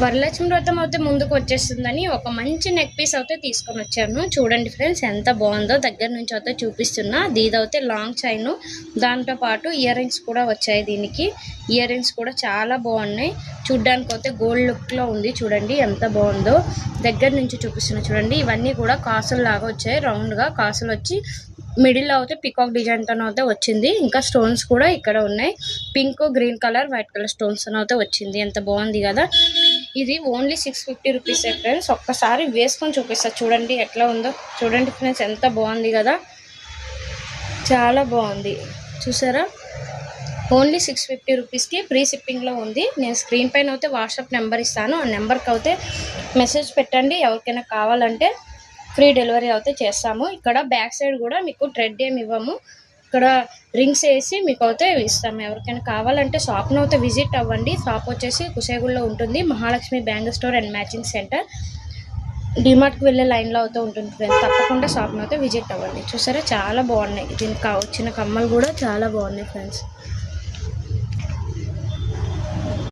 వరలక్ష్మి వ్రతం అయితే ముందుకు వచ్చేస్తుందని ఒక మంచి నెక్ పీస్ అయితే తీసుకొని వచ్చాను. చూడండి ఫ్రెండ్స్ ఎంత బాగుందో, దగ్గర నుంచి అయితే చూపిస్తున్నా. దీదైతే లాంగ్ చైన్, దాంతో పాటు ఇయర్ రింగ్స్ కూడా వచ్చాయి. దీనికి ఇయర్ రింగ్స్ కూడా చాలా బాగున్నాయి. చూడ్డానికి అయితే గోల్డ్ లుక్ లో ఉంది. చూడండి ఎంత బాగుందో, దగ్గర నుంచి చూపిస్తున్నా. చూడండి ఇవన్నీ కూడా కాసులు లాగా వచ్చాయి. రౌండ్ గా కాసులు వచ్చి మిడిల్ అయితే పికాక్ డిజైన్ తో అయితే వచ్చింది. ఇంకా స్టోన్స్ కూడా ఇక్కడ ఉన్నాయి. Pink, green colour, white colour stones అయితే వచ్చింది. ఎంత బాగుంది కదా. ఇది ఓన్లీ 650 రూపీస్ ఫ్రెండ్స్. ఒక్కసారి వేసుకొని చూపిస్తా చూడండి ఎట్లా ఉందో. చూడండి ఫ్రెండ్స్ ఎంత బాగుంది కదా, చాలా బాగుంది. చూసారా, ఓన్లీ 650 రూపీస్కి ఫ్రీ షిప్పింగ్లో ఉంది. నేను స్క్రీన్ పైన అయితే వాట్సాప్ నెంబర్ ఇస్తాను. ఆ నెంబర్కి అయితే మెసేజ్ పెట్టండి. ఎవరికైనా కావాలంటే ఫ్రీ డెలివరీ అయితే చేస్తాము. ఇక్కడ బ్యాక్ సైడ్ కూడా మీకు థ్రెడ్ ఏమి ఇవ్వము, ఇక్కడ రింగ్స్ వేసి మీకు అయితే ఇస్తాము. ఎవరికైనా కావాలంటే షాప్ను అయితే విజిట్ అవ్వండి. షాప్ వచ్చేసి కుసేగుల్లో ఉంటుంది. Mahalakshmi bangle store and matching centre, డిమార్ట్కి వెళ్ళే లైన్లో అయితే ఉంటుంది ఫ్రెండ్స్. తప్పకుండా షాప్ను అయితే విజిట్ అవ్వండి. చూసారా చాలా బాగున్నాయి. దీనికి వచ్చిన కమ్మలు కూడా చాలా బాగున్నాయి ఫ్రెండ్స్.